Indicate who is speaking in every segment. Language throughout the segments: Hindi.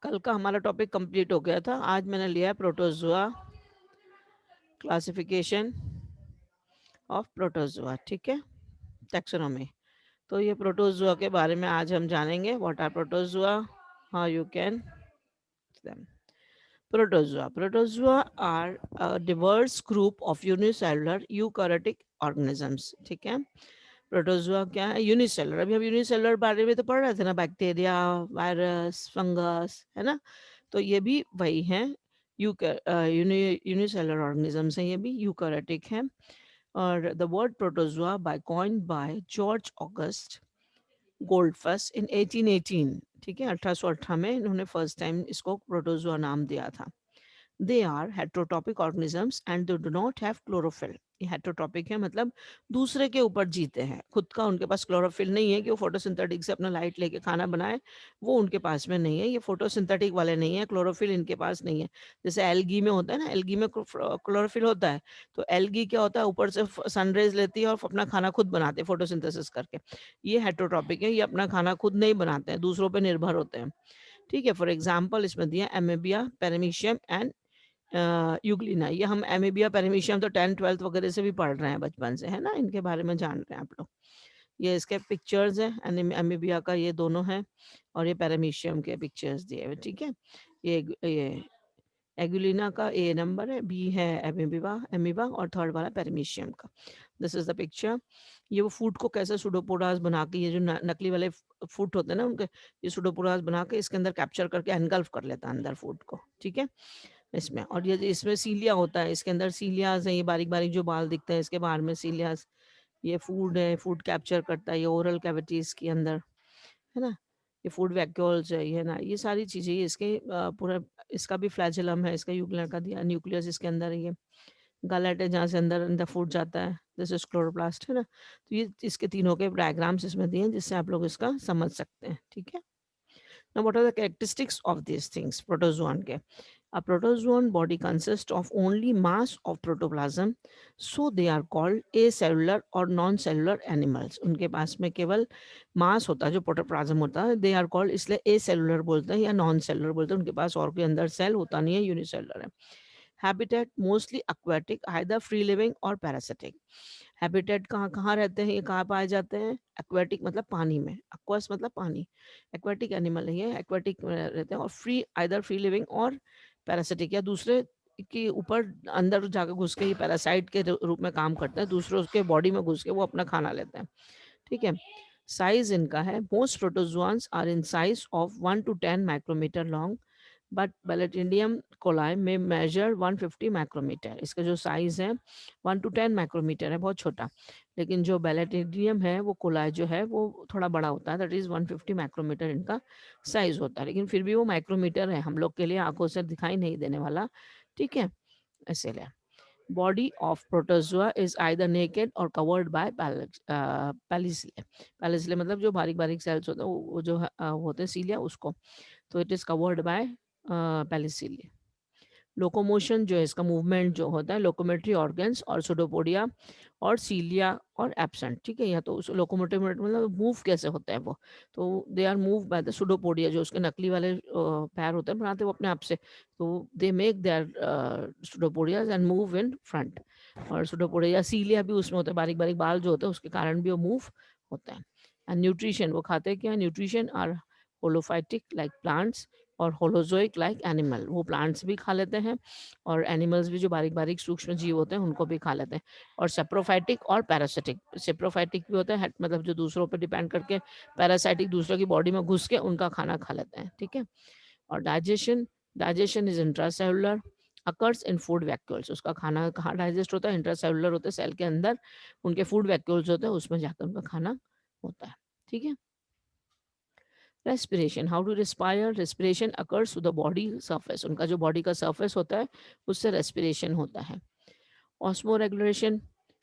Speaker 1: कल का हमारा टॉपिक कंप्लीट हो गया था। आज मैंने लिया है प्रोटोजोआ, क्लासिफिकेशन ऑफ प्रोटोजोआ, ठीक है, टैक्सोनॉमी। तो ये प्रोटोजोआ के बारे में आज हम जानेंगे। What are protozoa, how you can them. Protozoa are a diverse group of unicellular eukaryotic organisms, ठीक है। प्रोटोजोआ क्या है? यूनिसेलुलर। अभी हम यूनिसेलुलर बारे में तो पढ़ रहे थे ना, बैक्टीरिया, वायरस, फंगस, है ना। तो ये भी वही हैं, यूनिसेलुलर ऑर्गेनिजम्स हैं, ये भी यूकैरियोटिक हैं। और the word protozoa by coined by George August Goldfuss in 1818, ठीक है, 1818 में इन्होंने फर्स्ट टाइम इसको प्रोटोजोआ नाम दिया था। They are heterotopic organisms and they do not have chlorophyll. ये हेट्रोटॉपिक है, मतलब दूसरे के ऊपर जीते हैं, खुद का उनके पास क्लोरोफिल नहीं है कि वो फोटोसिंथेटिक से अपना लाइट लेके खाना बनाए, वो उनके पास में नहीं है। ये फोटोसिंथेटिक वाले नहीं है, क्लोरोफिल इनके पास नहीं है। जैसे एल्गी में होता है ना, एल्गी में क्लोरोफिल होता है। तो एल्गी क्या होता है, ऊपर से सनरेज लेती है और अपना खाना खुद बनाते हैं फोटोसिंथेसिस करके। ये हेट्रोटॉपिक है, ये अपना खाना खुद नहीं बनाते हैं, दूसरों पर निर्भर होते हैं, ठीक है। फॉर एग्जाम्पल इसमें दिया एमेबिया, पेरामीशियम एंड यूग्लिना। ये हम एमेबिया, पेरामीशियम तो 10th 12th वगैरह से भी पढ़ रहे हैं बचपन से, है ना, इनके बारे में जान रहे हैं आप लोग। ये इसके पिक्चर्स हैं, एमेबिया का ये दोनों हैं, और ये पैरामीशियम के पिक्चर्स दिए हुए, ठीक है। ये एगुलिना का ए नंबर है, बी है एमीबा एमीबा, और थर्ड वाला पैरामीशियम का। This is the picture. ये वो फूड को कैसे सुडोपोडास बना के, ये जो नकली वाले फूड होते हैं ना उनके, ये सुडोपोडास बना के इसके अंदर कैप्चर करके एनगल्फ कर लेता है अंदर फूड को, ठीक है, इसमें। और ये इसमें सीलिया होता है, इसके अंदर सीलियाज हैं, ये बारीक बारीक जो बाल दिखते हैं इसके बाहर में सीलियाज। ये फूड है, फूड कैप्चर करता है, ये ओरल कैविटीज के अंदर, है ना। ये फूड वैक्यूल्स है, ये ना, ये सारी चीजें, ये इसके पूरा, इसका भी फ्लैजेलम है, इसका यूग्लिना का दिया, न्यूक्लियस इसके अंदर है, ये गलट है जहाँ से अंदर अंदर फूड जाता है, दिस इज क्लोरोप्लास्ट, है ना। तो ये इसके तीनों के डायग्राम्स इसमें दिए हैं, जिससे आप लोग इसका समझ सकते हैं, ठीक है। Now, what are the characteristics of these things? Protozoan के. A protozoan body consists of only mass of protoplasm, so they are called acellular or non-cellular animals. उनके पास में केवल मास होता है, जो प्रोटोप्लाज्म होता है, they are called, इसलिए acellular बोलते हैं या non-cellular बोलते हैं। उनके पास और कोई अंदर सेल होता नहीं है, यूनिसेलुलर है। Habitat mostly aquatic, either free living और parasitic. हैबिटेट कहाँ कहाँ रहते हैं, ये कहाँ पाए जाते हैं? एक्वेटिक मतलब पानी में, एक्वस मतलब पानी, एक्वेटिक एनिमल है ये, एक्वेटिक में रहते हैं। और फ्री, आइदर फ्री लिविंग और पैरासिटिक, या दूसरे के ऊपर अंदर जाकर घुस के ये पैरासाइट के रूप में काम करते हैं, दूसरों के बॉडी में घुस के वो अपना खाना लेते हैं, ठीक है। साइज इनका है, most protozoans are in size of 1 to 10 micrometre long, but balantidium coli में मेजर 150 माइक्रोमीटर। इसका जो साइज है 1 to 10 माइक्रोमीटर है, बहुत छोटा। लेकिन जो बैलेटिडियम है, वो कोलाई जो है वो थोड़ा बड़ा होता है, दैट इज 150 माइक्रोमीटर इनका साइज होता है। लेकिन फिर भी वो माइक्रोमीटर है, हम लोग के लिए आंखों से दिखाई नहीं देने वाला, ठीक है, इसीलिए। Body of protozoa is either naked और कवर्ड बाय पैलिसिले। पैलिसिले मतलब जो बारीक बारीक सेल्स होते हैं, वो जो होते हैं सीलिया, उसको। तो it is covered by pellicle. Locomotion जो है, इसका मूवमेंट जो होता है, लोकोमेटरी ऑर्गन्स और सुडोपोडिया और सीलिया और एब्सेंट, ठीक है। या तो उस लोकोमोटिव मतलब मूव कैसे होता है वो, तो they are move by the pseudopodia, जो उसके नकली वाले पैर होते हैं, बनाते वो अपने आप से। तो they make their pseudopodias and move in front. और सुडोपोडिया, सीलिया भी उसमें होता है, बारीक बारीक बाल जो होते हैं उसके कारण भी वो मूव होता है। एंड न्यूट्रिशन, वो खाते क्या है? न्यूट्रिशन आर होलोफाइटिक लाइक प्लांट्स और होलोजोइक लाइक एनिमल, वो प्लांट्स भी खा लेते हैं और एनिमल्स भी, जो बारीक बारीक सूक्ष्म जीव होते हैं उनको भी खा लेते हैं। और सेप्रोफाइटिक और पैरासिटिक, सेप्रोफाइटिक भी होता है, मतलब जो दूसरों पर डिपेंड करके, पैरासाइटिक दूसरों की बॉडी में घुस के उनका खाना खा लेते हैं, ठीक है। और digestion, digestion is intracellular, occurs in food vacuoles. उसका खाना कहाँ डाइजेस्ट होता है? इंट्रासेलुलर होता है, सेल के अंदर उनके फूड वैक्यूल्स होते हैं, उसमें जाकर उनका खाना होता है, ठीक है। Respiration, how to respire? Respiration occurs to the body surface, उनका जो बॉडी का सरफेस होता है उससे रेस्पिरेशन होता है। Osmo regulation,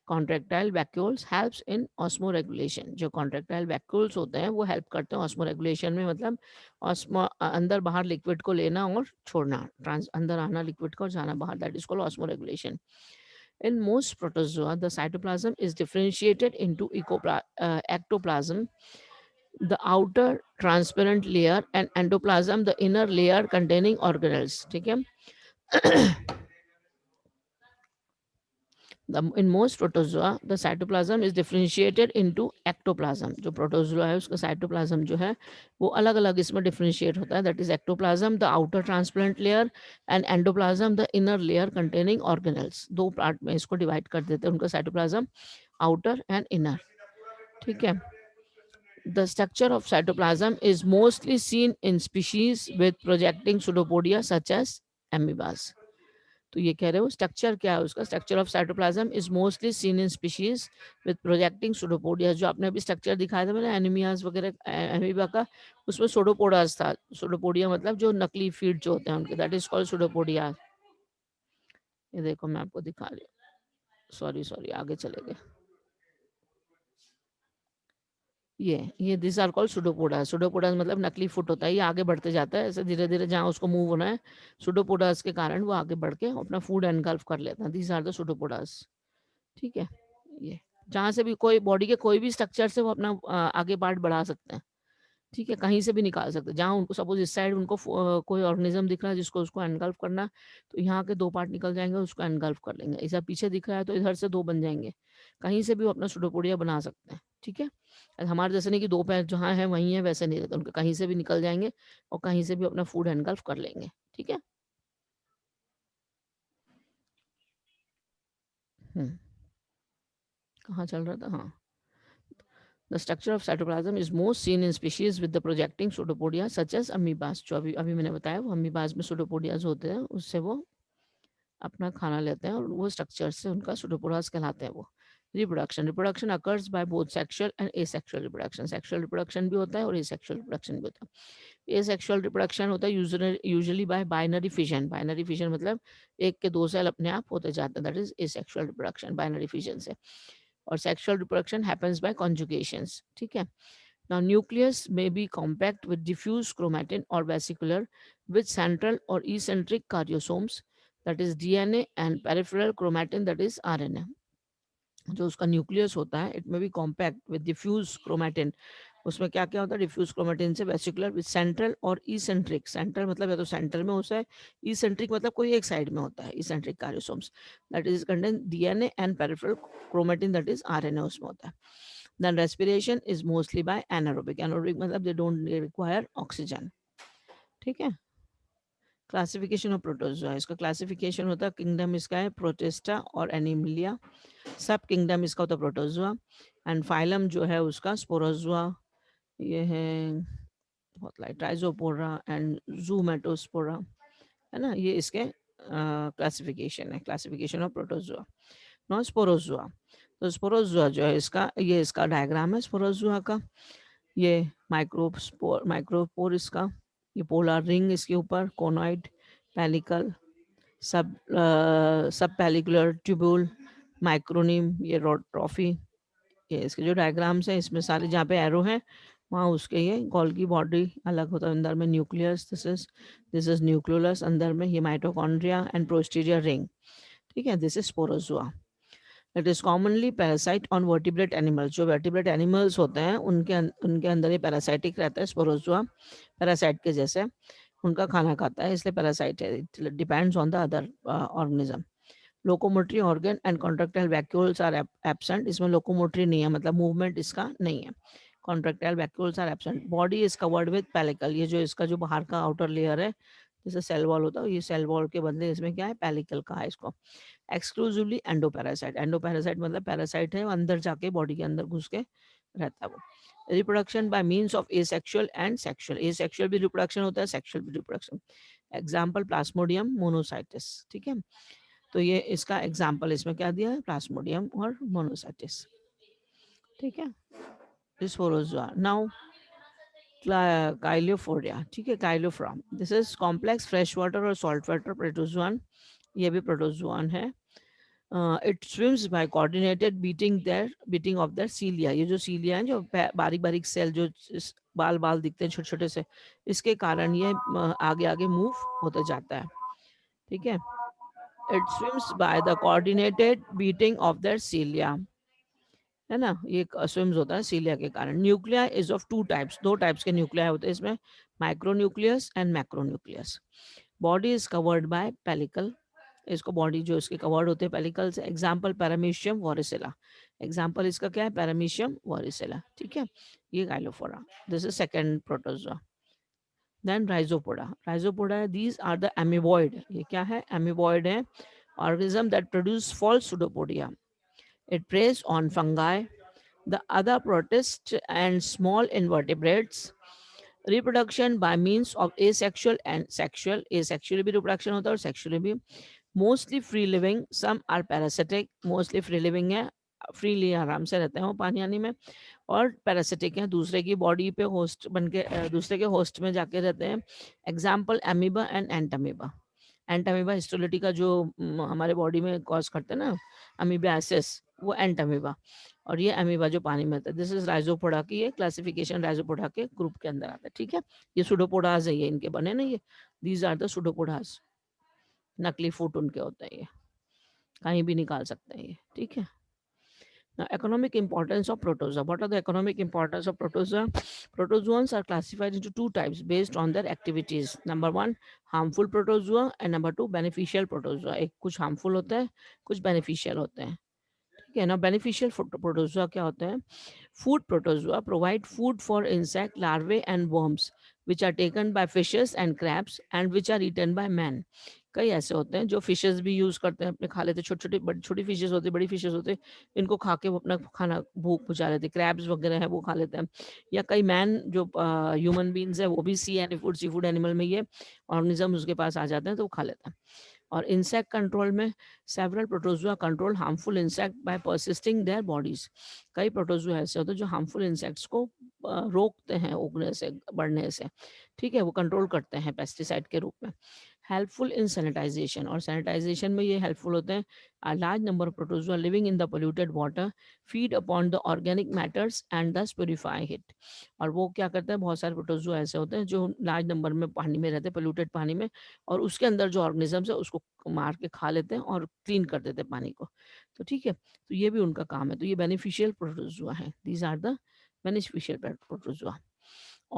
Speaker 1: contractile vacuoles helps in osmo regulation, जो कॉन्ट्रेक्टाइल वैक्यूल्स होते हैं वो हेल्प करते हैं ऑस्मो रेगुलेशन में, मतलब ऑस्मो, अंदर बाहर लिक्विड को लेना और छोड़ना, ट्रांस अंदर आना लिक्विड का और जाना बाहर, that is called osmo regulation. In most protozoa, the cytoplasm is differentiated into ectoplasm, the outer transparent layer, and endoplasm the inner layer containing organelles. ठीक है. In most protozoa, the cytoplasm is differentiated into ectoplasm. जो protozoa है उसका cytoplasm जो है वो अलग अलग इसमें differentiate होता है. That is ectoplasm, the outer transparent layer, and endoplasm, the inner layer containing organelles. दो part में इसको divide कर देते हैं उनका cytoplasm, outer and inner. ठीक है. The structure of cytoplasm is mostly seen in species with projecting pseudopodia such as amoebas. तो ये कह रहे हो स्ट्रक्चर क्या है उसका. Structure of cytoplasm is mostly seen in species with projecting pseudopodia. जो आपने अभी स्ट्रक्चर दिखाया था मैंने एनीमियाज वगैरह एमीबा का, उसमें सूडोपोडास था. सूडोपोडिया मतलब जो नकली फीड जो होते हैं उनके, दैट इज कॉल्ड सूडोपोडिया. ये देखो मैं आपको दिखा रही हूँ. सॉरी सॉरी आगे चले गए. ये दिस आर कॉल्ड सूडोपोडास. सूडोपोडास मतलब नकली फुट होता है. ये आगे बढ़ते जाता है ऐसे धीरे धीरे, जहाँ उसको मूव होना है सूडोपोडास के कारण वो आगे बढ़ के अपना फूड एनगल्फ कर लेता है. These are the pseudopods. ठीक है. ये जहाँ से भी कोई बॉडी के कोई भी स्ट्रक्चर से वो अपना आगे पार्ट बढ़ा सकते हैं. ठीक है. कहीं से भी निकाल सकते हैं. जहाँ उनको सपोज इस साइड उनको कोई ऑर्गेनिज्म दिख रहा है जिसको उसको एनगल्फ करना है, तो यहाँ के दो पार्ट निकल जाएंगे, उसको एनगल्फ कर लेंगे. ऐसा पीछे दिख रहा है तो इधर से दो बन जाएंगे. कहीं से भी वो अपना सुडोपोडिया बना सकते हैं. ठीक है. हमारे जैसे नहीं कि दो पैर जहाँ है वहीं है, वैसे नहीं रहता. उनके कहीं से भी निकल जाएंगे और कहीं से भी अपना फूड एनगल्फ कर लेंगे. ठीक है. कहाँ चल रहा था. हाँ. The structure of cytoplasm is most seen in species with the projecting pseudopodia such as amoebas. जो अभी अभी मैंने बताया वो amoebas में pseudopodias होते हैं, उससे वो अपना खाना लेते हैं और वो स्ट्रक्चर से उनका pseudopodias कहलाते हैं वो. Reproduction occurs by both sexual and asexual reproduction. Sexual reproduction भी होता है और एसेक्सुअल रिप्रोडक्शन भी होता है. एसेक्सुअल रिप्रोडक्शन होता है usually bye binary fission. Binary fission मतलब एक के दो सेल अपने आप होते जाते हैं. That is asexual reproduction, binary fission से. और सेक्सुअल रिप्रोडक्शन हैपेंस बाय कॉन्जुगेशंस. ठीक है. Now, nucleus may be compact with diffuse chromatin or vesicular with central or eccentric karyosomes, that is DNA, and peripheral chromatin, that is RNA. जो उसका न्यूक्लियस होता है, it may be compact with diffuse chromatin. उसमें क्या क्या होता है डिफ्यूज क्रोमेटिन से. वेसिकुलर विद सेंट्रल और इसेंट्रिक. सेंट्रल मतलब या तो सेंटर में होता है, इसेंट्रिक मतलब कोई एक साइड में होता है. Eccentric karyosomes that is contain DNA and peripheral chromatin that is RNA उसमें होता है. Then respiration is mostly by anaerobic. Anaerobic मतलब दे डोंट रिक्वायर ऑक्सीजन. ठीक है. Classification of protozoa. इसका क्लासिफिकेशन होता है, किंगडम इसका है प्रोटिस्टा और एनिमिलिया. सब किंगडम इसका होता है प्रोटोजोआ. एंड फाइलम जो है उसका स्पोरोजोआ. ये है बहुत लाइट ट्राइजोपोरा एंड जूमेटोस्पोरा, है ना. ये इसके क्लासिफिकेशन है. Classification of protozoa. No sporozoa. तो स्पोरोजोआ जो है इसका, ये इसका डायग्राम है स्पोरोजोआ का. ये माइक्रोपोर इसका. ये पोलर रिंग इसके ऊपर, कोनॉइड, पेलिकल, सब सब पेलिकुलर ट्यूबुल, माइक्रोनिम, ये ट्रॉफी. ये इसके जो डायग्राम्स हैं इसमें सारे जहाँ पे एरो हैं वहाँ उसके ये गोल्गी बॉडी अलग होता है. अंदर में न्यूक्लियस, दिस इज न्यूक्लियोलस. अंदर में ये माइटोकॉन्ड्रिया एंड पोस्टीरियर रिंग. ठीक है. This is Sporozoa. It is commonly parasite on vertebrate animals. जो वर्टिब्रेट एनिमल्स होते हैं उनके अंदर ये पैरासाइटिक रहता है स्पोरोजोआ. पैरासाइट के जैसे उनका खाना खाता है, इसलिए पैरासाइट है. It depends on the other organism. Locomotory organ and contractile vacuoles are absent. इसमें लोकोमोटरी नहीं है मतलब मूवमेंट इसका नहीं है. Contractile vacuoles are absent. Body is covered with pellicle. ये जो इसका जो बाहर का आउटर लेयर है जैसे सेल वॉल होता है, ये सेल वॉल के बदले इसमें क्या है, पेलिकल का है इसको. Exclusively endoparasite. एंडोपैरासाइट मतलब पैरासाइट है, अंदर जाके बॉडी के अंदर घुस के रहता है वो. Reproduction by means of asexual and sexual. Asexual भी रिप्रोडक्शन होता है, सेक्सुअल भी रिप्रोडक्शन. Example plasmodium मोनोसाइटिस. ठीक है. तो ये इसका एग्जाम्पल इसमें क्या दिया है, प्लास्मोडियम और मोनोसाइटिस. ठीक है. स्पोरोजोआ. Now ciliophora. ठीक है. Ciliophora. This is complex fresh water or salt water protozoan. ये भी प्रोटोजोआन है. It swims by coordinated beating of their cilia. ये जो सीलिया है जो बारीक बारीक सेल जो बाल बाल दिखते हैं छोटे छोटे से, इसके कारण ये आगे आगे मूव होते जाता है. ठीक है. It swims by the coordinated beating of their cilia. है ना, ये स्विम्स होता है सीलिया के कारण। Nuclei is of two types, दो टाइप्स के न्यूक्लिया होते हैं इसमें, micronucleus and macronucleus. Body is covered by pellicle, इसको बॉडी जो इसके कवर्ड होते हैं पेलिकल से। एग्जाम्पल पैरामीशियम वॉरिसेला, एग्जाम्पल इसका क्या है, पैरामीशियम वॉरिसेला, ठीक है, ये ciliophora. This is second protozoa. Then rhizopoda, rhizopoda these are the amoeboid, ये क्या है, एमिबॉइड है, organism that produce false pseudopodia. It preys on fungi, the other protists and small invertebrates. Reproduction by means of asexual and sexual, asexually भी reproduction होता है और sexually भी। Mostly free living, some are parasitic, mostly free living है, फ्रीली आराम से रहते हैं वो पानी आने में, और पैरासिटिक हैं, दूसरे की बॉडी पे होस्ट बन के दूसरे के होस्ट में जाके रहते हैं। Example amoeba and entamoeba. Entamoeba histolytica का जो हमारे बॉडी में कॉज करते हैं ना, अमीबियासिस, वो एंटामीबा, और ये अमीबा जो पानी में होता है। दिस इज राइजोपोडा की ये क्लासिफिकेशन, राइजोपोडा के ग्रुप के अंदर आता है, ठीक है। ये सुडोपोडास है, ये इनके बने ना, ये दीज आर द सुडोपोडास, नकली फूट उनके होते हैं, ये कहीं भी निकाल सकते हैं ये, ठीक है। Now, economic importance of protozoa. What are the economic importance of protozoa? Protozoans are classified into two types based on their activities. Number one, harmful protozoa, and number two, beneficial protozoa. एक कुछ harmful होता है, कुछ beneficial होते हैं, ठीक है ना। बेनिफिशियल प्रोटोजोआ क्या होते हैं? Food protozoa provide food for insect larvae and worms which are taken by fishes and crabs and which are eaten by man. कई ऐसे होते हैं जो फिशेस भी यूज़ करते हैं, अपने खा लेते हैं, छोटी छोटी बड़ी छोटी फिशेस होती है, बड़ी फिशेस होती है, इनको खा के वो अपना खाना भूख बुझा लेते हैं। क्रैब्स वगैरह है वो खा लेते हैं, या कई मैन जो ह्यूमन बींग्स है वो भी सी फूड एनिमल में ये ऑर्गेनिज्म उसके पास आ जाते हैं तो वो खा लेते हैं। और इंसेक्ट कंट्रोल में several protozoa control harmful insect by persisting their bodies. कई प्रोटोजुआ ऐसे होते हैं जो हार्मफुल इंसेक्ट्स को रोकते हैं उगने से, बढ़ने से, ठीक है, वो कंट्रोल करते हैं पेस्टिसाइड के रूप में। हेल्पफुल इन सैनिटाइजेशन, और सैनिटाइजेशन में ये हेल्पफुल होते हैं। A large number of protozoa living in the polluted water feed upon the organic matters and दस प्योरीफाई इट। और वो क्या करते हैं, बहुत सारे प्रोटोजुआ ऐसे होते हैं जो लार्ज नंबर में पानी में रहते हैं, पोल्यूटेड पानी में, और उसके अंदर जो ऑर्गेनिजम्स है उसको मार के खा लेते हैं और क्लीन कर देते हैं पानी को, तो ठीक है, तो ये भी उनका काम है। तो ये बेनिफिशियल प्रोटोजुआ है, these are the beneficial protozoa.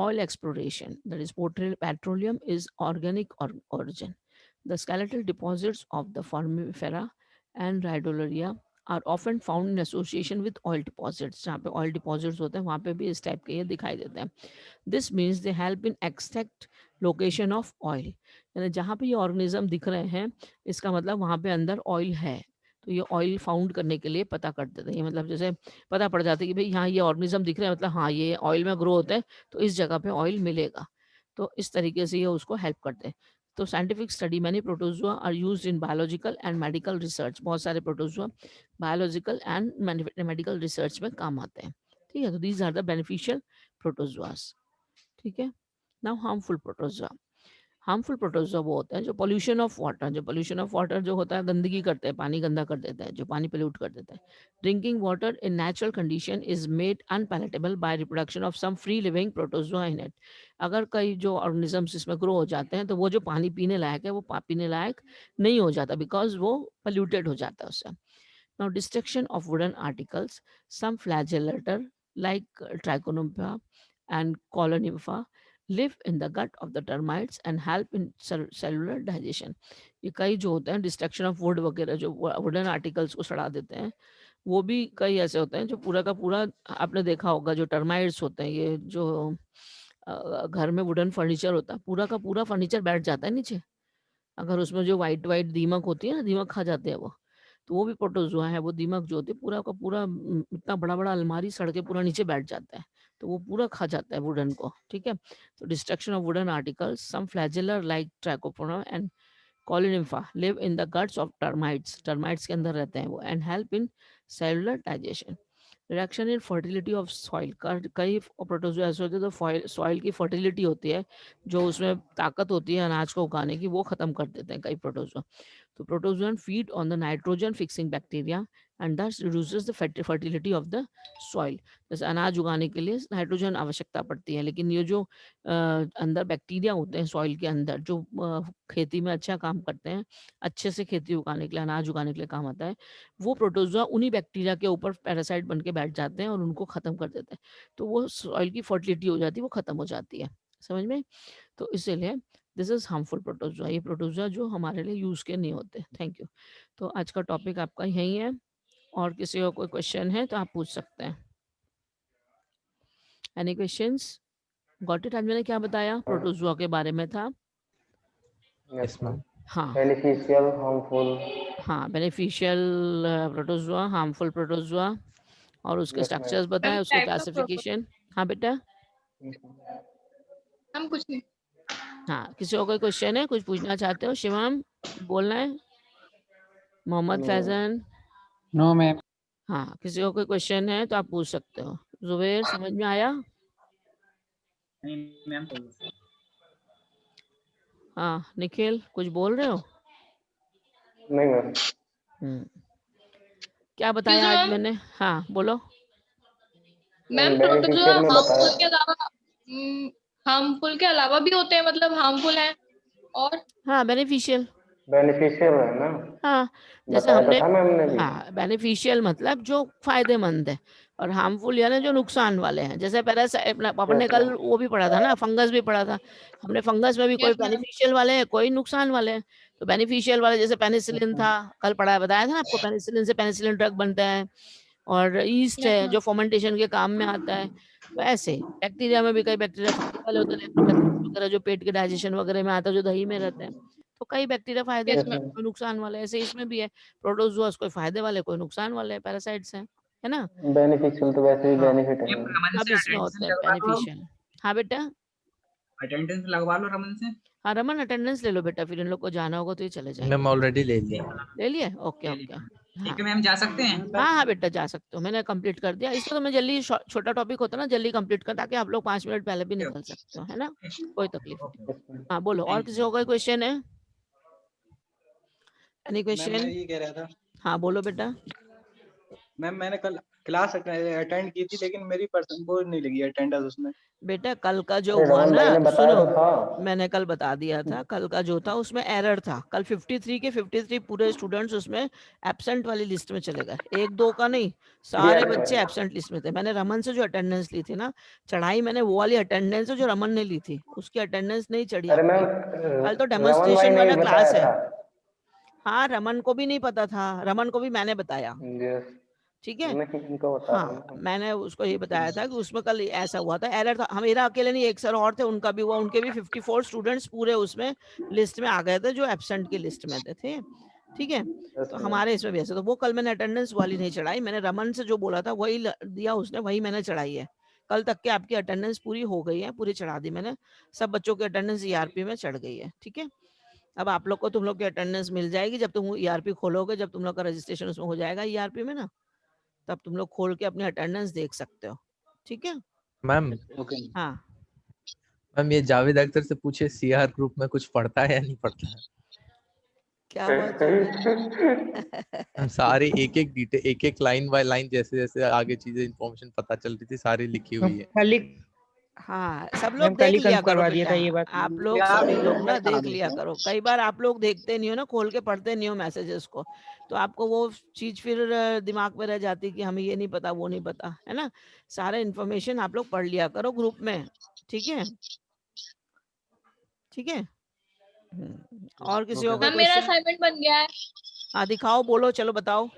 Speaker 1: Oil exploration, that is petroleum is organic origin. The skeletal deposits of the Formifera and Rhyolithium are often found in association with oil deposits. जहाँ पे oil deposits होते हैं वहाँ पे भी इस टाइप के ये दिखाई देते हैं। This means they help in extract location of oil. यानी जहाँ पे ये ऑर्गेनिज्म दिख रहे हैं, इसका मतलब वहाँ पे अंदर ऑयल है, तो ये ऑयल फाउंड करने के लिए पता कर देते हैं। ये मतलब जैसे पता पड़ जाता है कि भाई यहाँ ये ऑर्गेनिज्म दिख रहे हैं, मतलब हाँ ये ऑयल में ग्रो होते हैं, तो इस जगह पे ऑयल मिलेगा, तो इस तरीके से ये उसको हेल्प करते हैं। तो scientific study, many protozoa are used in biological and medical research. बहुत सारे protozoa biological and medical research में काम आते हैं, ठीक है। तो these are the beneficial protozoas, ठीक है। Now harmful protozoa. Harmful protozoa वो होते हैं जो पोल्यूशन ऑफ वाटर, जो पोल्यूशन ऑफ वाटर जो होता है, गंदगी करते हैं, पानी गंदा कर देते हैं, जो पानी पोल्यूट कर देते हैं। Drinking water in natural condition is made unpalatable by reproduction of some free living protozoa in it. अगर कई जो ऑर्गेनिजम्स इसमें ग्रो हो जाते हैं तो वो जो पानी पीने लायक है वो पीने लायक नहीं हो जाता, बिकॉज वो पोल्यूटेड हो जाता है उससे। Now, destruction of wooden articles, some flagellator like Trichonopa and Colonympha live in the gut of the termites and help in cellular digestion. ये कई जो होते हैं डिस्ट्रक्शन ऑफ वुड वगैरह, जो वुडन आर्टिकल्स को सड़ा देते हैं, वो भी कई ऐसे होते हैं जो पूरा का पूरा, आपने देखा होगा जो टर्माइट्स होते हैं, ये जो घर में वुडन फर्नीचर होता है, पूरा का पूरा फर्नीचर बैठ जाता है नीचे, अगर उसमें जो व्हाइट व्हाइट दीमक होती है ना, दीमक खा जाते हैं वो, तो वो भी प्रोटोज़ोआ है। वो दीमक जो होती है पूरा का पूरा इतना बड़ा-बड़ा अलमारी सड़ के पूरा नीचे बैठ जाता है, तो वो पूरा खा जाता है वुडन को, ठीक है। तो destruction of wooden articles, some flagellar like Trichopoda and Calonympha live in the guts of termites, termites के अंदर रहते हैं वो, and help in cellular digestion. Reduction in fertility of soil, कई प्रोटोजोआ ऐसे होते हैं तो सॉइल की फर्टिलिटी होती है, जो उसमें ताकत होती है अनाज को उगाने की, वो ख़त्म कर देते हैं कई प्रोटोजोआ। तो protozoa feed on the nitrogen fixing bacteria and this reduces the fertility of the soil. जैसे अनाज उगाने के लिए नाइट्रोजन आवश्यकता पड़ती है, लेकिन ये जो अंदर बैक्टीरिया होते हैं सॉइल के अंदर जो खेती में अच्छा काम करते हैं, अच्छे से खेती उगाने के लिए, अनाज उगाने के लिए काम आता है, वो प्रोटोजोआ उन्हीं बैक्टीरिया के ऊपर पैरासाइट बन के बैठ जाते हैं और उनको ख़त्म कर देते हैं। तो वो सॉइल की फर्टिलिटी हो जाती है, वो ख़त्म हो जाती है। समझ में? तो इसीलिए दिस इज़ हार्मफुल प्रोटोजोआ। ये प्रोटोजोआ जो हमारे लिए यूज़ के नहीं होते। Thank you. तो आज का टॉपिक आपका यही है, और किसी और कोई क्वेश्चन है तो आप पूछ सकते हैं। Any questions? Got it? आज मैंने क्या बताया प्रोटोजोआ के बारे में था?
Speaker 2: Yes ma'am.
Speaker 1: हाँ
Speaker 2: बेनिफिशियल, हार्मफुल।
Speaker 1: हाँ, बेनिफिशियल प्रोटोजोआ, हार्मफुल प्रोटोजोआ, और उसके
Speaker 2: यस
Speaker 1: स्ट्रक्चर्स
Speaker 2: मैम।
Speaker 1: बताए, उसके क्लासिफिकेशन। हाँ बेटा।
Speaker 3: हम कुछ नहीं।
Speaker 1: हाँ, किसी और कोई क्वेश्चन है, कुछ पूछना चाहते हो? शिवम बोलना है? मोहम्मद फैजन?
Speaker 4: No ma'am.
Speaker 1: हाँ, किसी और कोई क्वेश्चन है तो आप पूछ सकते हो। जुबेर, समझ में आया?
Speaker 4: नहीं मैम।
Speaker 1: हाँ, निखिल कुछ बोल रहे हो?
Speaker 2: नहीं मैम।
Speaker 1: क्या बताया आज
Speaker 3: मैम?
Speaker 1: मैंने? हाँ बोलो।
Speaker 3: मैम
Speaker 2: बेनिफिशियल में बताया।
Speaker 3: हार्मफुल के अलावा भी होते हैं, मतलब हार्मफुल है और
Speaker 1: हाँ, बेनिफिशियल।
Speaker 2: बेनिफिशियल है ना,
Speaker 1: हाँ, जैसे
Speaker 2: बताया
Speaker 1: हमने,
Speaker 2: तो था मैम ने भी।
Speaker 1: हाँ, बेनिफिशियल मतलब जो फायदेमंद है, और हार्मफुल यानी जो नुकसान वाले हैं। जैसे पैरासाइट अपन ने
Speaker 2: यस
Speaker 1: कल
Speaker 2: मैम।
Speaker 1: वो भी पढ़ा था ना, फंगस भी पढ़ा था हमने। फंगस में भी कोई
Speaker 3: यस मैम।
Speaker 1: बेनिफिशियल वाले हैं, कोई नुकसान वाले हैं। तो बेनिफिशियल वाले जैसे पेनिसिलिन था, कल पढ़ाया, बताया था ना आपको, पेनिसिलिन से पेनिसिलिन ड्रग बनता है। और ईस्ट
Speaker 3: यस
Speaker 1: है
Speaker 3: मैम।
Speaker 1: जो फर्मेंटेशन के काम में आता है। तो ऐसे बैक्टीरिया में भी कई बैक्टीरिया फायदे वाले होते हैं, लैक्टोबैसिलस वगैरह जो पेट के डाइजेशन वगैरह में आता है, जो दही में रहते हैं। तो कई बैक्टीरिया फायदे
Speaker 3: यस
Speaker 1: के,
Speaker 3: मैम।
Speaker 1: कोई नुकसान वाले, ऐसे इसमें भी है। प्रोटोजोआ कोई फायदे वाले, कोई नुकसान वाले, पैरासाइट्स हैं, है ना?
Speaker 2: बेनिफिशियल तो वैसे भी
Speaker 1: हाँ,
Speaker 2: बेनिफिट है
Speaker 4: मैम
Speaker 2: मैम।
Speaker 4: रमन
Speaker 1: सब
Speaker 4: से
Speaker 1: इसमें
Speaker 4: अटेंडेंस
Speaker 1: होते हैं
Speaker 4: लगवा लो।
Speaker 1: बेनिफिशियल। हाँ बेटा।
Speaker 4: अटेंडेंस लगवा लो रमन से।
Speaker 1: हाँ, रमन अटेंडेंस ले लो बेटा, फिर इन लोग को जाना होगा तो ये चले जाएंगे।
Speaker 5: मैम ऑलरेडी ले लिया।
Speaker 1: ले लिए? ओके
Speaker 4: ले
Speaker 1: ओके।
Speaker 4: लिया।
Speaker 1: हाँ
Speaker 4: ठीक है मैम, जा सकते हैं।
Speaker 1: हाँ हाँ बेटा, जा सकते हो, मैंने कंप्लीट कर दिया इसको। तो मैं जल्दी, छोटा टॉपिक होता है ना, जल्दी कंप्लीट कर, ताकि आप लोग 5 मिनट पहले भी निकल सकते हो, है ना? कोई तकलीफ नहीं।
Speaker 2: Yes ma'am.
Speaker 1: हाँ बोलो, और
Speaker 4: थैंक
Speaker 1: किसी
Speaker 4: यू।
Speaker 1: को कोई क्वेश्चन है? एनी
Speaker 6: मैम मैं
Speaker 1: क्वेश्चन?
Speaker 6: ये कह रहा था,
Speaker 1: हाँ बोलो बेटा।
Speaker 6: मैम मैंने कल क्लास अटेंड की थी, लेकिन मेरी पर्सन वो नहीं लगी अटेंडेंस उसमें।
Speaker 1: बेटा कल का जो
Speaker 2: अरे
Speaker 1: हुआ
Speaker 2: रमन
Speaker 1: ना,
Speaker 2: भाई ने बताया
Speaker 1: सुनो,
Speaker 2: तो था।
Speaker 1: मैंने कल बता दिया था, कल का जो था उसमें एरर था। कल 53 के 53 पूरे स्टूडेंट्स उसमें एब्सेंट वाली लिस्ट में चले गए, एक दो का नहीं, सारे
Speaker 2: यस
Speaker 1: बच्चे
Speaker 2: मैम।
Speaker 1: एब्सेंट लिस्ट में थे। मैंने रमन से जो अटेंडेंस ली थी ना, चढ़ाई मैंने वो वाली अटेंडेंस है जो रमन ने ली थी, उसकी अटेंडेंस नहीं चढ़ी
Speaker 2: अरे मैम,
Speaker 1: आपकी। कल तो
Speaker 2: रमन भाई
Speaker 1: डेमोन्स्ट्रेशन
Speaker 2: ने
Speaker 1: वाला
Speaker 2: भी बताया
Speaker 1: क्लास है।
Speaker 2: था।
Speaker 1: हाँ, रमन को भी नहीं पता था, रमन को भी मैंने बताया।
Speaker 2: यस।
Speaker 1: ठीक है।
Speaker 2: नहीं, इनको बता रहा
Speaker 1: हाँ,
Speaker 2: हूँ मैं।
Speaker 1: मैंने उसको ये बताया था कि उसमें कल ऐसा हुआ था, एरर था। हम, मेरा अकेले नहीं, एक सर और थे, उनका भी हुआ, उनके भी 54 स्टूडेंट्स पूरे उसमें लिस्ट में आ गए थे, जो एब्सेंट की लिस्ट में थे। ठीक है।
Speaker 2: यस
Speaker 1: तो
Speaker 2: मैम।
Speaker 1: हमारे इसमें भी ऐसे, तो वो कल मैंने अटेंडेंस वाली नहीं चढ़ाई, मैंने रमन से जो बोला था वही दिया उसने, वही मैंने चढ़ाई है। कल तक के आपकी अटेंडेंस पूरी हो गई है, पूरी चढ़ा दी मैंने। सब बच्चों की अटेंडेंस ईआरपी में चढ़ गई है। ठीक है। अब आप लोग को, तुम लोग की अटेंडेंस मिल जाएगी जब तुम ईआरपी खोलोगे, जब तुम लोग का रजिस्ट्रेशन उसमें हो जाएगा ईआरपी में ना, तब तुम लोग खोल के अपनी अटेंडेंस देख सकते हो। ठीक है।
Speaker 5: Ma'am
Speaker 6: okay.
Speaker 1: हाँ,
Speaker 5: मैम ये जावेद अख्तर से पूछे सीआर ग्रुप में कुछ पढ़ता है या नहीं पढ़ता है?
Speaker 1: क्या बात हो गई?
Speaker 5: हम सारे एक एक डिटेल, एक एक लाइन बाय लाइन, जैसे जैसे आगे चीजें इंफॉर्मेशन पता चल रही थी, सारी लिखी हुई है।
Speaker 4: कल ही
Speaker 1: हाँ, सब लोग
Speaker 4: मैम कल
Speaker 1: देख
Speaker 4: ही
Speaker 1: लिया
Speaker 4: कंफर्म
Speaker 1: करो
Speaker 4: करवा दिया
Speaker 1: बेटा।
Speaker 4: था ये बात।
Speaker 1: आप लोग
Speaker 4: आप
Speaker 1: सभी लोग ना
Speaker 4: मैं करा
Speaker 1: देख लिया
Speaker 4: देता हूँ।
Speaker 1: करो, कई बार आप लोग देखते नहीं हो ना, खोल के पढ़ते नहीं हो मैसेजेस को, तो आपको वो चीज फिर दिमाग में रह जाती कि हमें ये नहीं पता, वो नहीं पता, है ना? सारे इन्फॉर्मेशन आप लोग पढ़ लिया करो ग्रुप में। ठीक है। ठीक है। और किसी
Speaker 6: ओके
Speaker 1: और कोई
Speaker 3: मैम मेरा
Speaker 1: क्वेश्चन?
Speaker 3: असाइनमेंट बन गया है।
Speaker 1: हाँ दिखाओ, बोलो, चलो बताओ,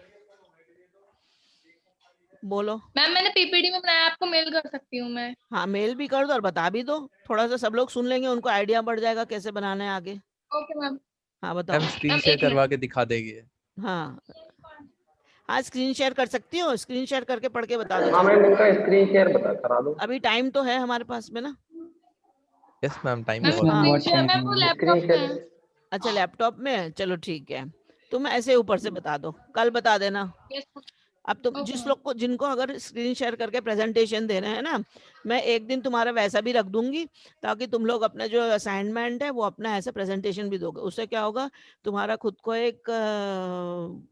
Speaker 1: बोलो।
Speaker 3: मैम मैंने पीपीटी में बनाया, आपको मेल कर सकती हूँ मैं।
Speaker 1: हाँ, मेल भी कर दो और बता भी दो, थोड़ा सा सब लोग सुन लेंगे, उनको आइडिया बढ़ जाएगा कैसे बनाना है आगे।
Speaker 3: Okay ma'am.
Speaker 1: हाँ बताओ।
Speaker 5: मैम स्क्रीन
Speaker 3: मैम
Speaker 5: शेयर
Speaker 3: एक मिनट।
Speaker 5: करवा के दिखा देगी।
Speaker 1: हाँ हाँ, स्क्रीन शेयर कर सकती हो, स्क्रीन शेयर करके पढ़ के बता दो,
Speaker 2: हाँ
Speaker 1: चलो।
Speaker 2: मैम, इनका स्क्रीन शेयर बता करा दो।
Speaker 1: अभी टाइम तो है हमारे पास में ना।
Speaker 5: Yes ma'am, time
Speaker 3: ma'am
Speaker 4: yes
Speaker 5: बहुत
Speaker 4: मैम
Speaker 5: है।
Speaker 4: बहुत
Speaker 3: स्क्रीन
Speaker 4: टाइम
Speaker 3: मैम वो
Speaker 4: है।
Speaker 3: लैपटॉप
Speaker 2: स्क्रीन
Speaker 3: में है।
Speaker 2: शेयर।
Speaker 1: अच्छा, लैपटॉप में है, चलो ठीक है। तुम ऐसे ऊपर से बता दो, कल बता देना।
Speaker 3: Yes ma'am.
Speaker 1: अब तुम जिस
Speaker 3: Okay.
Speaker 1: लोग को जिनको अगर स्क्रीन शेयर करके प्रेजेंटेशन दे रहे हैं ना, मैं एक दिन तुम्हारा वैसा भी रख दूंगी ताकि तुम लोग अपना जो असाइनमेंट है वो अपना ऐसा प्रेजेंटेशन भी दोगे। उससे क्या होगा, तुम्हारा खुद को एक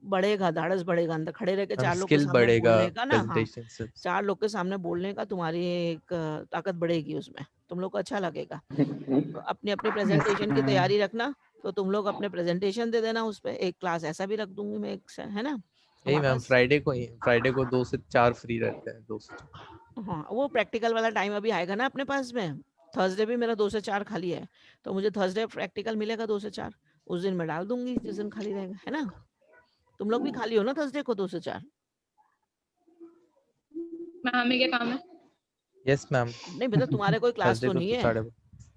Speaker 1: बढ़ेगा, धाड़स बढ़ेगा, अंदर खड़े रह के
Speaker 5: मैम
Speaker 1: 4 लोग के
Speaker 5: स्किल
Speaker 1: सामने
Speaker 5: बढ़ेगा
Speaker 1: बोलने का ना। हाँ,
Speaker 5: प्रेजेंटेशन से।
Speaker 1: 4 लोग के सामने बोलने का तुम्हारी एक ताकत बढ़ेगी, उसमें तुम लोग को अच्छा लगेगा। तो अपनी अपनी प्रेजेंटेशन की तैयारी रखना, तो तुम लोग अपने प्रेजेंटेशन दे देना उस पे। एक क्लास ऐसा भी रख दूंगी मैं, एक है ना
Speaker 5: यही
Speaker 1: हमारे
Speaker 5: मैम,
Speaker 1: पास।
Speaker 5: फ्राइडे को 2 से 4 फ्री रहते हैं, 2 से 4।
Speaker 1: हाँ, वो प्रैक्टिकल वाला टाइम अभी आएगा ना अपने पास में। थर्सडे भी मेरा 2 से 4 खाली है, तो मुझे थर्सडे प्रैक्टिकल मिलेगा 2 से 4, उस दिन मैं डाल दूंगी जिस दिन खाली रहेगा, है ना। तुम लोग भी खाली हो ना थर्सडे को 2 से 4?
Speaker 3: मैम हमें क्या काम है?
Speaker 5: यस मैम,
Speaker 1: नहीं बेटा, तुम्हारे कोई क्लास
Speaker 5: थर्सडे
Speaker 1: तो
Speaker 5: को
Speaker 1: नहीं
Speaker 5: तो
Speaker 1: है,
Speaker 5: 4:30।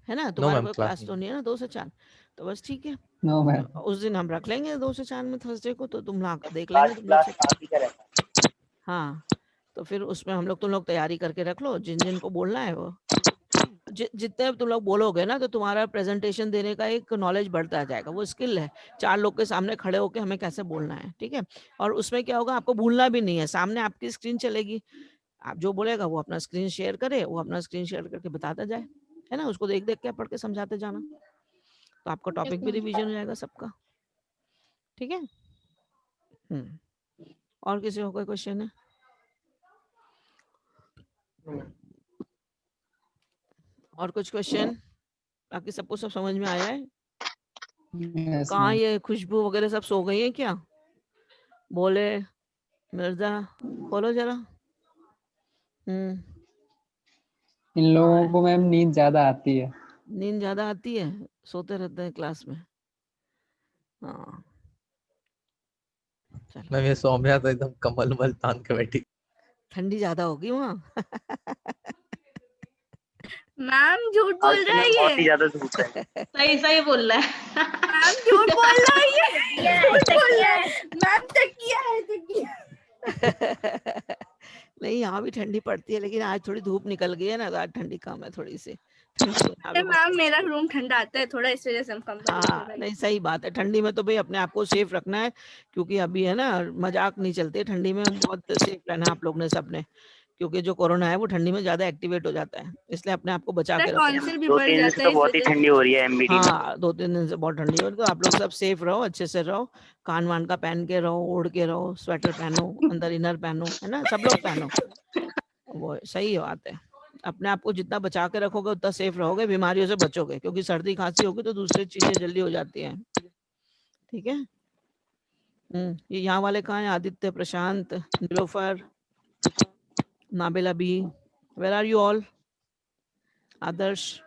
Speaker 1: है ना,
Speaker 5: नो
Speaker 1: तुम्हारे
Speaker 5: मैम,
Speaker 1: कोई
Speaker 5: क्लास
Speaker 1: क्लास तो
Speaker 5: नहीं।
Speaker 1: नहीं है ना 2 से 4, तो बस ठीक है।
Speaker 6: No ma'am.
Speaker 1: उस दिन हम रख लेंगे 2 से 4 में थर्सडे को, तो तुम लोग देख लेंगे तुम लोग सब। हाँ, तो फिर उसमें हम लोग तुम लोग तैयारी करके रख लो, जिन जिन को बोलना है वो। जितने तुम लोग बोलोगे ना, तो तुम्हारा प्रेजेंटेशन देने का एक नॉलेज बढ़ता जाएगा, वो स्किल है। 4 लोग के सामने खड़े होकर हमें कैसे बोलना है, ठीक है। और उसमें क्या होगा, आपको भूलना भी नहीं है, सामने आपकी स्क्रीन चलेगी, आप जो बोलेगा वो अपना स्क्रीन शेयर करे, वो अपना स्क्रीन शेयर करके बताता जाए, है ना, उसको देख देख के पढ़ के समझाते जाना, तो आपका
Speaker 3: Yes,
Speaker 1: टॉपिक भी
Speaker 3: ma'am.
Speaker 1: रिवीजन हो जाएगा सबका, ठीक है। और किसी को कोई क्वेश्चन है? और कुछ क्वेश्चन? बाकी सबको सब समझ में आया है?
Speaker 6: यस
Speaker 1: कहाँ
Speaker 6: मैम।
Speaker 1: ये खुशबू वगैरह सब सो गई है क्या? बोले मिर्जा, खोलो जरा।
Speaker 6: इन लोगों
Speaker 1: हाँ,
Speaker 6: को मैम नींद ज्यादा आती है।
Speaker 1: नींद ज्यादा आती है, सोते रहते हैं क्लास में। हाँ, चलो,
Speaker 5: मैम ये सौम्या तो एकदम कमल मल तान के बैठी।
Speaker 1: ठंडी ज्यादा होगी वहाँ।
Speaker 7: मैम झूठ बोल रहा है
Speaker 2: बहुत ही
Speaker 7: ये।
Speaker 2: ज्यादा धूप है।
Speaker 3: सही सही बोल रहा है।
Speaker 7: मैम झूठ बोल रहा है ये। झूठ बोल रहा है मैम। तकिया है तकिया।
Speaker 1: नहीं, यहाँ भी ठंडी पड़ती है, लेकिन आज थोड़ी धूप निकल गई है ना, तो आज ठंडी कम है थोड़ी सी। ठंडी तो यहाँ भी बहुत
Speaker 7: मैम मेरा रूम ठंडा आता है थोड़ा, इस वजह से हम कंबल
Speaker 1: हाँ, नहीं सही बात है, ठंडी में तो भाई अपने आप को सेफ रखना है, क्योंकि अभी है ना मजाक नहीं चलते ठंडी में, बहुत सेफ रहना है आप लोग ने सबने, क्योंकि जो कोरोना है वो ठंडी में ज्यादा एक्टिवेट हो जाता है, इसलिए अपने आप को बचा के रखो।
Speaker 7: टॉन्सिल भी बढ़ जाता है इस
Speaker 2: बहुत ही
Speaker 7: वजह से।
Speaker 2: ठंडी हो रही है एमबीडी में।
Speaker 1: हाँ, 2-3 दिन से बहुत ठंडी हो रही है, तो आप लोग सब सेफ रहो, अच्छे से रहो, कान वान का पहन के रहो, ओढ़ के रहो, स्वेटर पहनो, अंदर इनर पहनो, है ना, सब लोग पहनो, वो सही बात है। अपने आप को जितना बचा के रखोगे उतना सेफ रहोगे, बीमारियों से बचोगे, क्योंकि सर्दी खांसी होगी तो दूसरी चीजें जल्दी हो जाती हैं, ठीक है। ये यहाँ वाले कहाँ हैं? Aditya, Prashant, Nilofar, Nabila B, where are you all? Adarsh?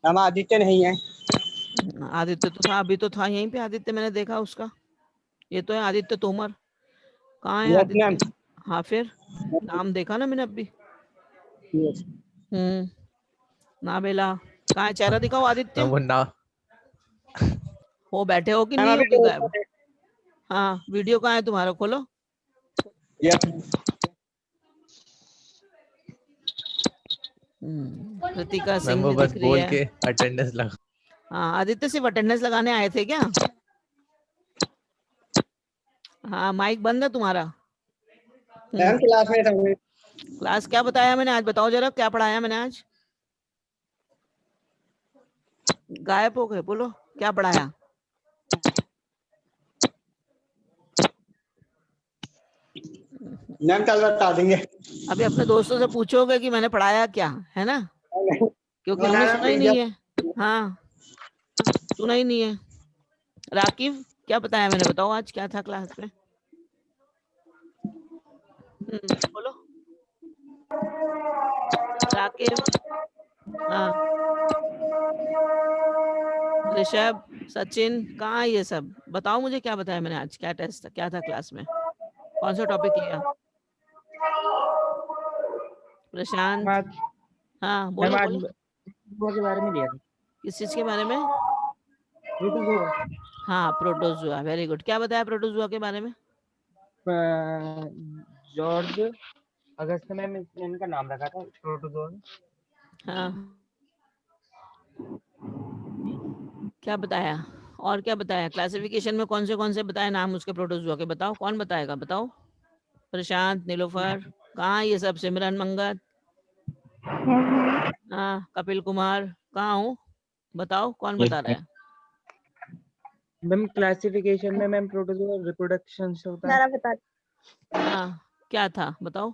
Speaker 6: हम आदित्य नहीं है।
Speaker 1: आदित्य तो था, अभी तो था यहीं पे आदित्य, मैंने देखा उसका, ये तो है आदित्य तोमर। कहाँ है आदित्य? हाँ, फिर नाम देखा ना मैंने अभी। नाबिला कहाँ है? चेहरा दिखाओ आदित्य।
Speaker 5: मैम वो ना,
Speaker 1: हो बैठे हो कि नहीं हो कि गायब? हाँ, वीडियो कहाँ है तुम्हारा, खोलो। कृतिका
Speaker 5: मैम
Speaker 1: सिंह
Speaker 5: वो
Speaker 1: भी
Speaker 5: बस
Speaker 1: दिख रही
Speaker 5: बोल
Speaker 1: है।
Speaker 5: के अटेंडेंस लगा।
Speaker 1: हाँ, आदित्य सिर्फ अटेंडेंस लगाने आए थे क्या? हाँ, माइक बंद है तुम्हारा।
Speaker 6: क्लास में था।
Speaker 1: क्लास क्या बताया मैंने आज, बताओ जरा, क्या पढ़ाया मैंने आज? गायब हो गए, बोलो क्या पढ़ाया?
Speaker 6: मैम कल बता देंगे।
Speaker 1: अभी अपने दोस्तों से पूछोगे कि मैंने पढ़ाया क्या, है ना, क्योंकि हमने सुना ही नहीं है। हाँ, सुना ही नहीं है। राकिब क्या बताया मैंने, बताओ आज क्या था क्लास में? बोलो राकिब। हाँ, ऋषभ, सचिन, कहाँ है ये सब? बताओ मुझे क्या बताया मैंने आज, क्या टेस्ट था, क्या था क्लास में, कौन सा टॉपिक लिया? प्रशांत? हाँ, बोलो बोलो।
Speaker 6: के बारे में लिया था।
Speaker 1: किस चीज के बारे में? हाँ, प्रोटोजुआ, वेरी गुड। क्या बताया प्रोटोजुआ के बारे में?
Speaker 6: जॉर्ज अगस्त में इनका नाम रखा था प्रोटोजोआ।
Speaker 1: हाँ, क्या बताया और क्या बताया? क्लासिफिकेशन में कौन से बताए नाम उसके प्रोटोजुआ के, बताओ, कौन बताएगा, बताओ। प्रशांत, नीलोफर, कहाँ ये सब? सिमरन, मंगत, हाँ, कपिल कुमार, कहाँ हूँ? बताओ कौन बता रहा है?
Speaker 6: मैम क्लासिफिकेशन में मैम प्रोटोजोआ रिप्रोडक्शन से होता है।
Speaker 7: नारा बता।
Speaker 1: हाँ, क्या था बताओ?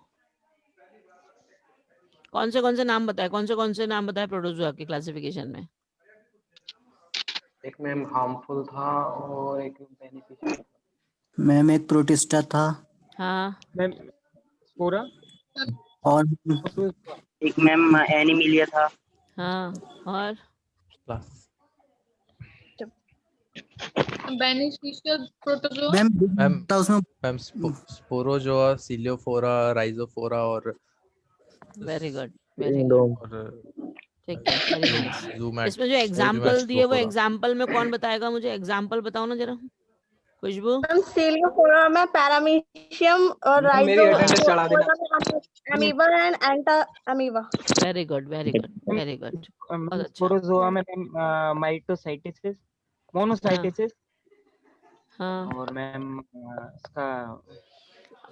Speaker 1: कौन से नाम बताए? कौन से नाम बताए प्रोटोजोआ के क्लासिफिकेशन में?
Speaker 2: एक मैम हार्मफुल था और एक बेनिफिशियल।
Speaker 8: मैम एक प्रोटिस्टा था
Speaker 1: हाँ,
Speaker 6: मैम स्पोरा
Speaker 8: और
Speaker 9: एक मैम एनिमिलिया था।
Speaker 1: हाँ, और
Speaker 5: class
Speaker 3: beneficial protozoa
Speaker 8: ma'am
Speaker 5: ma'am
Speaker 8: था उसमें।
Speaker 5: मैम स्पोरोजोआ, सिलियोफोरा, राइजोफोरा और
Speaker 1: वेरी गुड, वेरी गुड,
Speaker 5: और
Speaker 1: ठीक है, वेरी नाइस।
Speaker 5: ज़ूमैट,
Speaker 1: इसमें जो एग्जाम्पल दिए वो
Speaker 5: ज़ूमैक्सलोफोरा।
Speaker 1: एग्जाम्पल में कौन बताएगा मुझे? एग्जाम्पल बताओ ना जरा, खुशबू।
Speaker 7: मैम सीलियोफोरा में पैरामीशियम और
Speaker 6: मैम मेरी
Speaker 7: राइजो
Speaker 6: अटेंडेंस चढ़ा देना।
Speaker 7: Amoeba and Entamoeba.
Speaker 1: Very good, very good, very good, बहुत अच्छा।
Speaker 6: प्रोटोजोआ में मैम माइटोसाइटिस, मोनोसाइटिस
Speaker 1: हाँ,
Speaker 6: और मैम इसका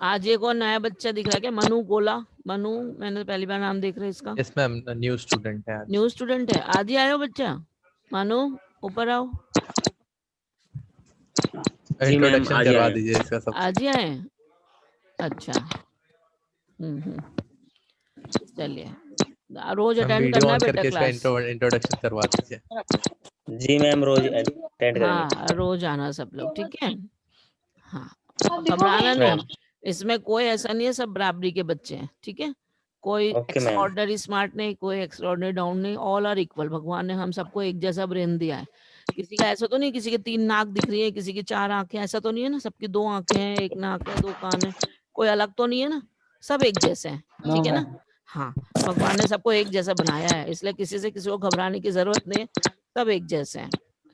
Speaker 1: आज ये कौन नया बच्चा दिख रहा है क्या? मनु गोला, मनु, मैंने पहली बार नाम देख रहा है इसका।
Speaker 5: यस मैम, न्यू स्टूडेंट है आज।
Speaker 1: न्यू स्टूडेंट है, आज ही आयो बच्चा। मनु ऊपर आओ,
Speaker 9: जी मैम,
Speaker 5: इंट्रोडक्शन
Speaker 9: आज
Speaker 5: करवा
Speaker 9: आए।
Speaker 5: दीजिए इसका सब।
Speaker 1: आज ही आए? अच्छा, चलिए, रोज
Speaker 5: मैम
Speaker 1: अटेंड
Speaker 5: वीडियो
Speaker 1: करना है
Speaker 5: ऑन
Speaker 1: बेटा
Speaker 5: करके इसका
Speaker 1: क्लास।
Speaker 5: इंट्रोडक्शन करवा दीजिए।
Speaker 9: जी मैम, रोज अटेंड करेंगे।
Speaker 1: हाँ, रोज आना सब लोग, ठीक है? हाँ, घबराना
Speaker 9: मैम।
Speaker 1: नहीं, इसमें कोई ऐसा नहीं है, सब बराबरी के बच्चे हैं, ठीक है? कोई
Speaker 9: ओके मैम।
Speaker 1: एक्स्ट्राऑर्डिनरी स्मार्ट नहीं, कोई एक्स्ट्राऑर्डिनरी डाउन नहीं, ऑल आर इक्वल। भगवान ने हम सबको एक जैसा ब्रेन दिया है। किसी का ऐसा तो नहीं, किसी के 3 नाक दिख रही है, किसी की 4 आंखें, ऐसा तो नहीं है ना? सबकी 2 आंखें हैं, 1 नाक है, 2 कान है, कोई अलग तो नहीं है ना? सब एक जैसे हैं, ठीक है ना? हाँ, भगवान ने सबको एक जैसा बनाया है, इसलिए किसी से किसी को घबराने की जरूरत नहीं है, सब एक जैसे हैं,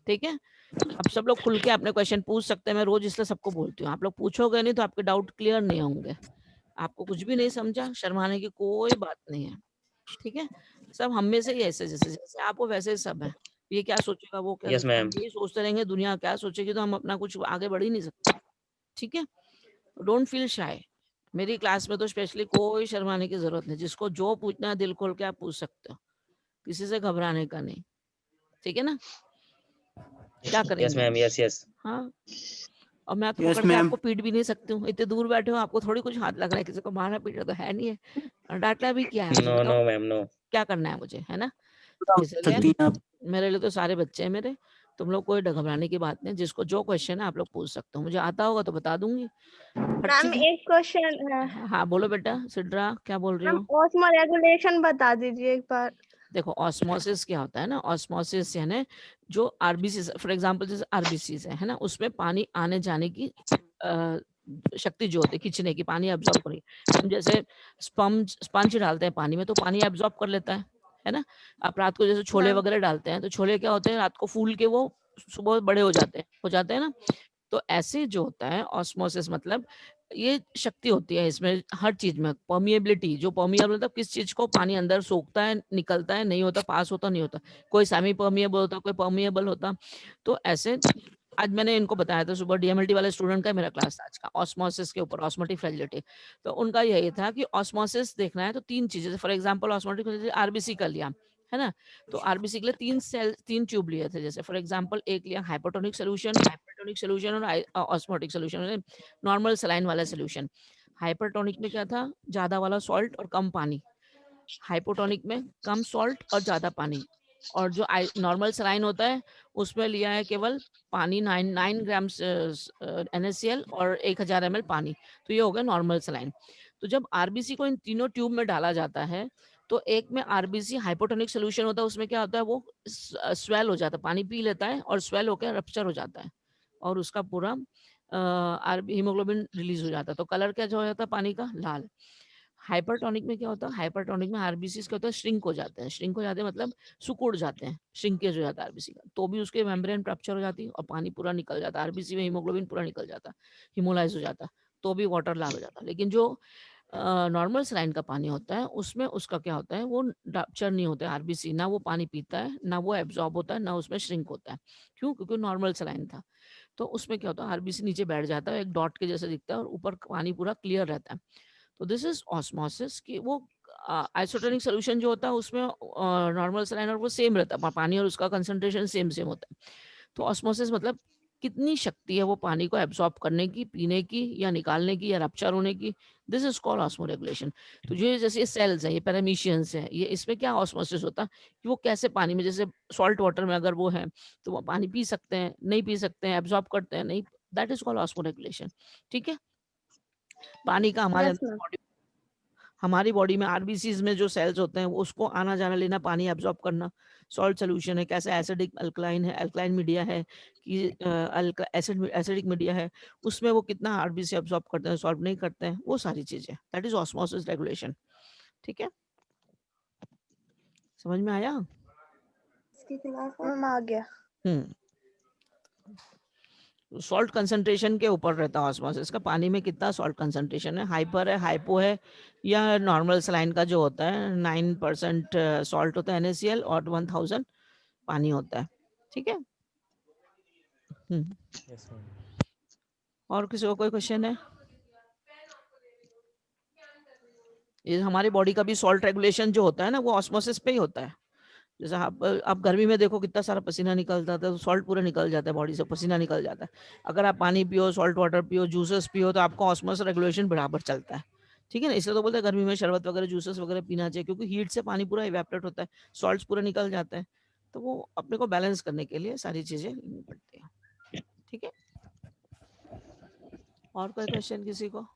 Speaker 1: ठीक है? अब सब लोग खुल के अपने क्वेश्चन पूछ सकते हैं, मैं रोज इसलिए सबको बोलती हूँ, आप लोग पूछोगे नहीं तो आपके डाउट क्लियर नहीं होंगे। आपको कुछ भी नहीं समझा, शर्माने की कोई बात नहीं है, ठीक है? सब हम में से ही ऐसे, जैसे जैसे आप हो वैसे ही सब है। ये क्या सोचेगा, वो क्या
Speaker 9: यस
Speaker 1: सोचेगा, हम
Speaker 9: मैम।
Speaker 1: यही सोचते रहेंगे दुनिया क्या सोचेगी, तो हम अपना कुछ आगे बढ़ ही नहीं सकते, ठीक है? Don't feel shy. मेरी क्लास में तो स्पेशली कोई शर्माने की जरूरत नहीं, जिसको जो पूछना है दिल खोल के आप पूछ सकते हो, किसी से घबराने का नहीं, ठीक है ना? क्या
Speaker 9: यस
Speaker 1: करेंगे?
Speaker 9: Ma'am, yes yes.
Speaker 1: हाँ, और मैं तो
Speaker 8: Yes,
Speaker 1: पकड़ के
Speaker 8: ma'am.
Speaker 1: आपको पीट भी नहीं सकती हूँ, इतने दूर बैठे हो, आपको थोड़ी कुछ हाथ लग रहा है, किसी को मारा पीटा तो है नहीं है, और डांटना भी क्या है मुझे,
Speaker 9: नो
Speaker 1: बताओ
Speaker 9: नो मैम, नो।
Speaker 1: क्या करना है मुझे, है ना?
Speaker 8: बता
Speaker 1: इसलिए
Speaker 8: सकती हैं आप।
Speaker 1: मेरे लिए तो सारे बच्चे हैं मेरे, तुम लोग कोई घबराने की बात नहीं, जिसको जो क्वेश्चन है आप लोग पूछ सकते हो, मुझे आता होगा तो बता दूंगी। हर
Speaker 7: मैम
Speaker 1: चीज
Speaker 7: एक क्वेश्चन है।
Speaker 1: हाँ, बोलो बेटा। सिड्रा, क्या बोल रही
Speaker 7: मैम
Speaker 1: हो?
Speaker 7: ऑस्मोरेगुलेशन बता दीजिए एक बार।
Speaker 1: देखो, ऑस्मोसिस क्या होता है ना, ऑस्मोसिस यानी जो आरबीसी, फॉर एग्जांपल जैसे आरबीसी है ना, उसमें पानी आने जाने की शक्ति जो होती है, खींचने की, पानी एब्जॉर्ब करने की। हम जैसे स्पंज डालते हैं पानी में तो पानी एब्जॉर्ब कर लेता है ना? आप रात को जैसे छोले
Speaker 7: हाँ।
Speaker 1: वगैरह डालते हैं तो छोले क्या होते हैं, रात को फूल के वो सुबह बड़े हो जाते हैं ना? तो ऐसे जो होता है ऑस्मोसिस, मतलब ये शक्ति होती है इसमें हर चीज में। परमिएबिलिटी, जो परमिएबल मतलब किस चीज को पानी अंदर सोखता है, निकलता है, नहीं होता, पास होता, नहीं होता। कोई सेमी परमिएबल होता, कोई परमिएबल होता। तो ऐसे आज मैंने इनको बताया था, सुबह डीएमएलटी वाले स्टूडेंट का मेरा क्लास था आज का, ऑस्मोसिस के ऊपर, ऑस्मोटिक फ्रेजिलिटी। तो उनका यही था कि ऑस्मोसिस देखना है तो 3 चीजें, for example osmotic fragility, RBC का लिया है ना, तो आरबीसी के लिए 3 ट्यूब लिए थे। जैसे फॉर एग्जांपल एक लिया हाइपोटोनिक सोल्यूशन और ऑस्मोटिक सोल्यूशन, नॉर्मल सलाइन वाला सोल्यूशन। हाइपरटोनिक में क्या था, ज्यादा वाला सॉल्ट और कम पानी। हाइपोटोनिक में कम सॉल्ट और ज्यादा पानी। और जो नॉर्मल सलाइन होता है उसमें लिया है केवल पानी, 9 ग्राम NaCl और 1000 ml पानी। तो ये हो गया नॉर्मल सलाइन। तो जब आरबीसी को इन तीनों ट्यूब में डाला जाता है तो एक में आरबीसी हाइपोटोनिक सोल्यूशन होता है, उसमें क्या होता है, वो स्वेल हो जाता है, पानी पी लेता है और स्वेल होकर रप्चर हो जाता है और उसका पूरा हीमोग्लोबिन रिलीज हो जाता है। तो कलर क्या जो हो जाता है पानी का, लाल। हाइपरटोनिक में क्या होता है, हाइपरटोनिक में आरबीसी क्या होता है, श्रिंक हो जाते हैं। श्रिंक हो जाते हैं मतलब सुकुड़ जाते हैं, श्रिंकेज हो जाता है आरबीसी का, तो भी उसके मेम्ब्रेन रप्चर हो जाती है और पानी पूरा निकल जाता है, आरबीसी में हीमोग्लोबिन पूरा निकल जाता है, हिमोलाइज हो जाता है, तो भी वाटर लाल हो जाता है। लेकिन जो नॉर्मल सलाइन का पानी होता है उसमें उसका क्या होता है, वो रप्चर नहीं होता है आरबीसी, ना वो पानी पीता है, ना वो एब्जॉर्ब होता है, ना उसमें श्रिंक होता है। क्यों? क्योंकि नॉर्मल सलाइन था। तो उसमें क्या होता है, आरबीसी नीचे बैठ जाता है, एक डॉट के जैसे दिखता है और ऊपर पानी पूरा क्लियर रहता है। तो दिस इज ऑस्मोसिस कि वो आइसोटोनिक सोल्यूशन जो होता है उसमें नॉर्मल सलाइन और वो सेम रहता है, पानी और उसका कंसंट्रेशन सेम सेम होता है। तो ऑस्मोसिस मतलब कितनी शक्ति है वो पानी को एब्सॉर्ब करने की, पीने की या निकालने की या रप्चर होने की, दिस इज कॉल्ड ऑस्मोरेगुलेशन। तो जो जैसे ये सेल्स है, ये पैरामीशियंस है, ये इसमें क्या ऑस्मोसिस होता है कि वो कैसे पानी में, जैसे सॉल्ट वाटर में अगर वो है तो वो पानी पी सकते हैं, नहीं पी सकते हैं, एब्सॉर्ब करते हैं नहीं, दैट इज कॉल्ड ऑस्मोरेगुलेशन। ठीक है, पानी का हमारे
Speaker 7: यस
Speaker 1: अंदर
Speaker 7: मैम।
Speaker 1: हमारी बॉडी में आरबीसीज में जो सेल्स होते हैं वो उसको आना जाना लेना, पानी एब्जॉर्ब करना, सॉल्ट सोल्यूशन है, कैसे एसिडिक अल्कलाइन है, अल्कलाइन मीडिया है कि एसिडिक मीडिया है, उसमें वो कितना आरबीसी एब्जॉर्ब करते हैं, सॉल्व नहीं करते हैं, वो सारी चीजें, दैट इज ऑस्मोसिस रेगुलेशन। ठीक है, समझ में आया?
Speaker 7: मैम आ गया।
Speaker 1: सॉल्ट कंसंट्रेशन के ऊपर रहता है ऑस्मोसिस का, पानी में कितना सॉल्ट कंसंट्रेशन है, हाइपर है, हाइपो है, या नॉर्मल सलाइन का जो होता है 9% सॉल्ट होता है NaCl और 1000 पानी होता है। ठीक है,
Speaker 5: Yes, ma'am.
Speaker 1: और किसी को कोई क्वेश्चन है? ये हमारी बॉडी का भी सॉल्ट रेगुलेशन जो होता है ना वो ऑस्मोसिस पे ही होता है। जैसे आप गर्मी में देखो कितना सारा पसीना निकलता है, तो सॉल्ट पूरा निकल जाता है बॉडी से, पसीना निकल जाता है। अगर आप पानी पियो, सॉल्ट वाटर पियो, जूसेस पियो, तो आपका ऑस्मोसिस रेगुलेशन बराबर चलता है। ठीक है ना, इसलिए तो बोलते हैं गर्मी में शरबत वगैरह, जूसेस वगैरह पीना चाहिए, क्योंकि हीट से पानी पूरा इवेपोरेट होता है, सॉल्ट्स पूरा निकल जाते हैं, तो वो अपने को बैलेंस करने के लिए सारी चीजें लेनी पड़ती है। ठीक है, और कोई क्वेश्चन किसी को?